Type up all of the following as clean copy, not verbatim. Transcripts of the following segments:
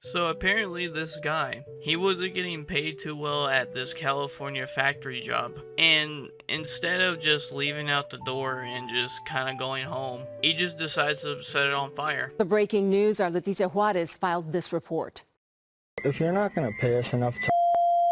So apparently this guy, he wasn't getting paid too well at this California factory job. And instead of just leaving out the door and just kind of going home, he just decides to set it on fire. The breaking news, our Leticia Juarez filed this report. If you're not going to pay us enough to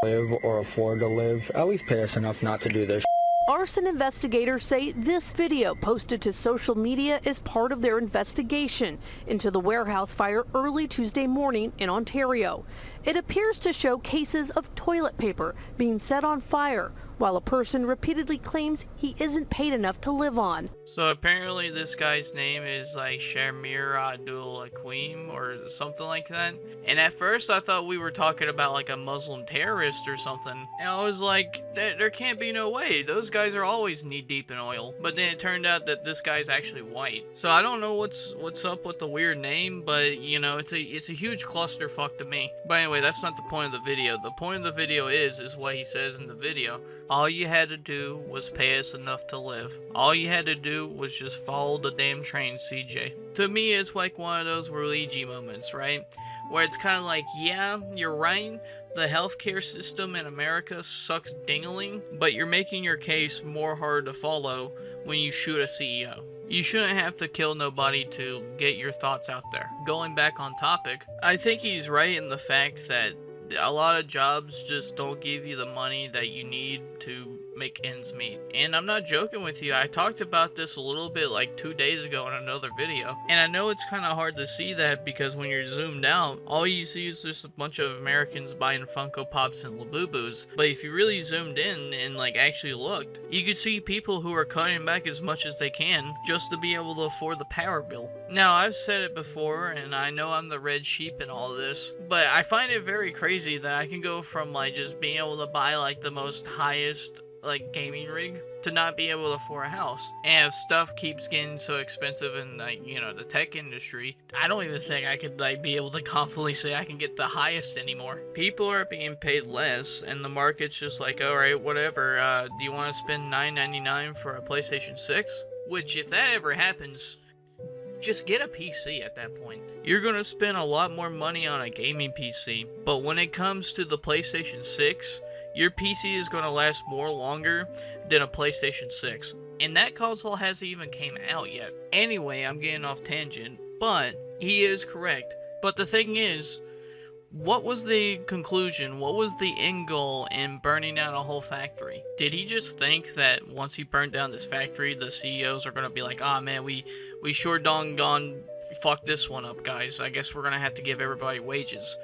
live or afford to live, at least pay us enough not to do this. Arson investigators say this video posted to social media is part of their investigation into the warehouse fire early Tuesday morning in Ontario. It appears to show cases of toilet paper being set on fire while a person repeatedly claims he isn't paid enough to live on. So apparently this guy's name is like Shamir Abdul Akim or something like that. And at first I thought we were talking about like a Muslim terrorist or something. And I was like, there can't be no way. Those guys are always knee deep in oil. But then it turned out that this guy's actually white. So I don't know what's up with the weird name, but you know, it's a huge clusterfuck to me. But anyway, that's not the point of the video. The point of the video is what he says in the video. All you had to do was pay us enough to live. All you had to do was just follow the damn train, CJ. To me, it's like one of those Luigi moments, right? Where it's kind of like, yeah, you're right. The healthcare system in America sucks dingling, but you're making your case more hard to follow when you shoot a CEO. You shouldn't have to kill nobody to get your thoughts out there. Going back on topic, I think he's right in the fact that a lot of jobs just don't give you the money that you need to make ends meet. And I'm not joking with you. I talked about this a little bit like 2 days ago in another video. And I know it's kind of hard to see that because when you're zoomed out, all you see is just a bunch of Americans buying Funko Pops and Labubus. But if you really zoomed in and like actually looked, you could see people who are cutting back as much as they can just to be able to afford the power bill. Now, I've said it before, and I know I'm the red sheep in all of this, but I find it very crazy that I can go from like just being able to buy like the most highest like gaming rig to not be able to afford a house. And if stuff keeps getting so expensive in like, you know, the tech industry, I don't even think I could like be able to confidently say I can get the highest anymore. People are being paid less and the market's just like, all right, whatever, do you want to spend $9.99 for a PlayStation 6? Which if that ever happens, just get a PC at that point. You're gonna spend a lot more money on a gaming PC, but when it comes to the PlayStation 6, your PC is gonna last more longer than a PlayStation 6. And that console hasn't even came out yet. Anyway, I'm getting off tangent, but he is correct. But the thing is, what was the conclusion? What was the end goal in burning down a whole factory? Did he just think that once he burned down this factory, the CEOs are gonna be like, ah man, we sure gone fuck this one up, guys. I guess we're gonna have to give everybody wages.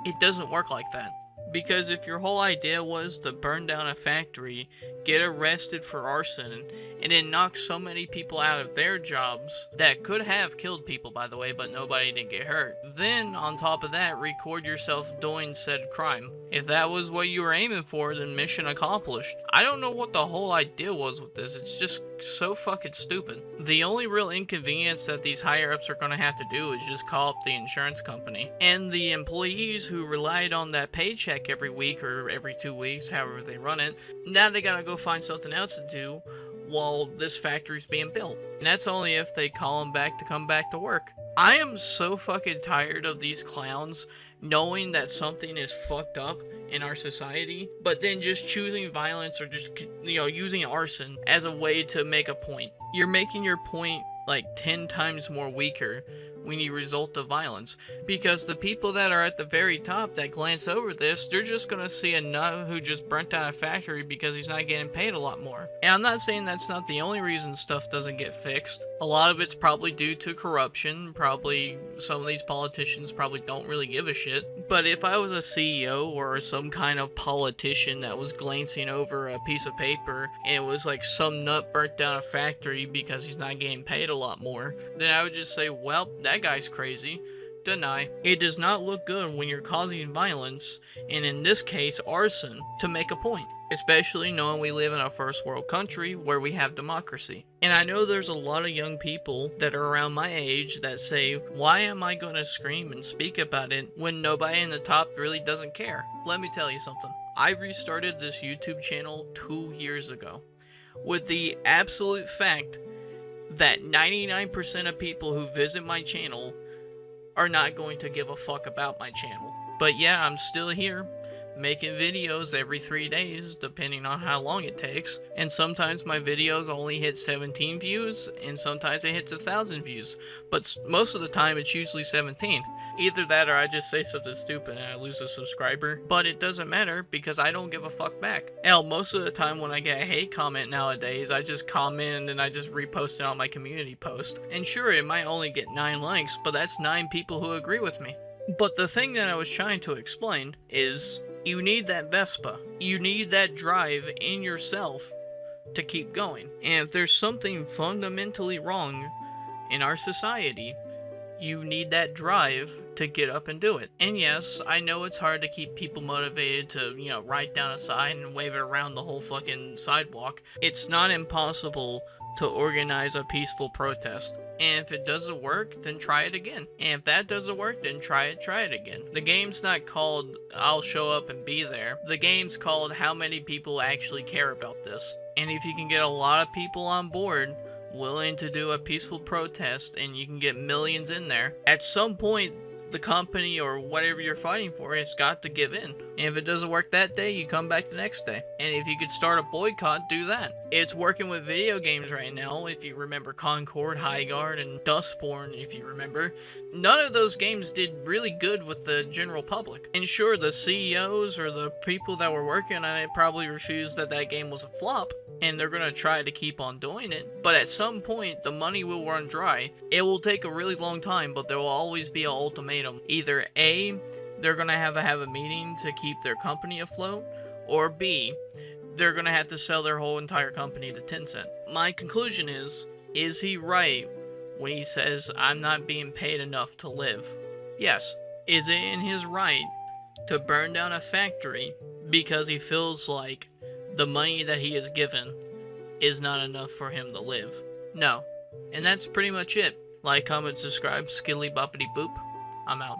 It doesn't work like that. Because if your whole idea was to burn down a factory, get arrested for arson, and then knock so many people out of their jobs that could have killed people, by the way, but nobody didn't get hurt, then on top of that, record yourself doing said crime. If that was what you were aiming for, then mission accomplished. I don't know what the whole idea was with this. It's just so fucking stupid. The only real inconvenience that these higher ups are going to have to do is just call up the insurance company. And the employees who relied on that paycheck every week or every 2 weeks, however they run it, now they gotta go find something else to do while this factory's being built. And that's only if they call them back to come back to work. I am so fucking tired of these clowns knowing that something is fucked up in our society, but then just choosing violence or just, you know, using arson as a way to make a point. You're making your point like 10 times more weaker when you resort to violence, because the people that are at the very top that glance over this, they're just gonna see a nut who just burnt down a factory because he's not getting paid a lot more. And I'm not saying that's not the only reason stuff doesn't get fixed. A lot of it's probably due to corruption. Probably some of these politicians probably don't really give a shit. But if I was a CEO or some kind of politician that was glancing over a piece of paper and it was like some nut burnt down a factory because he's not getting paid a lot more, then I would just say, well, that guy's crazy. Deny. It does not look good when you're causing violence, and in this case arson, to make a point. Especially knowing we live in a first world country where we have democracy. And I know there's a lot of young people that are around my age that say, why am I going to scream and speak about it when nobody in the top really doesn't care? Let me tell you something. I restarted this YouTube channel 2 years ago with the absolute fact that 99% of people who visit my channel are not going to give a fuck about my channel. But yeah, I'm still here, making videos every 3 days, depending on how long it takes. And sometimes my videos only hit 17 views, and sometimes it hits 1,000 views. But most of the time, it's usually 17. Either that or I just say something stupid and I lose a subscriber. But it doesn't matter because I don't give a fuck back. Hell, most of the time when I get a hate comment nowadays, I just comment and I just repost it on my community post. And sure, it might only get 9 likes, but that's 9 people who agree with me. But the thing that I was trying to explain is you need that Vespa. You need that drive in yourself to keep going. And if there's something fundamentally wrong in our society, you need that drive to get up and do it. And yes, I know it's hard to keep people motivated to, write down a sign and wave it around the whole fucking sidewalk. It's not impossible to organize a peaceful protest. And if it doesn't work, then try it again. And if that doesn't work, then try it again. The game's not called, I'll show up and be there. The game's called, how many people actually care about this. And if you can get a lot of people on board, willing to do a peaceful protest, and you can get millions in there, at some point, the company or whatever you're fighting for has got to give in. And if it doesn't work that day, you come back the next day. And if you could start a boycott, do that. It's working with video games right now. If you remember Concord, Highguard, and Dustborn, if you remember, none of those games did really good with the general public. And sure, the CEOs or the people that were working on it probably refused that game was a flop, and they're gonna try to keep on doing it. But at some point, the money will run dry. It will take a really long time, but there will always be an ultimatum. Either A, they're gonna have a meeting to keep their company afloat, or B, they're gonna have to sell their whole entire company to Tencent. My conclusion is he right when he says, I'm not being paid enough to live? Yes. Is it in his right to burn down a factory because he feels like the money that he is given is not enough for him to live? No. And that's pretty much it. Like, comment, subscribe, skilly boppity boop. I'm out.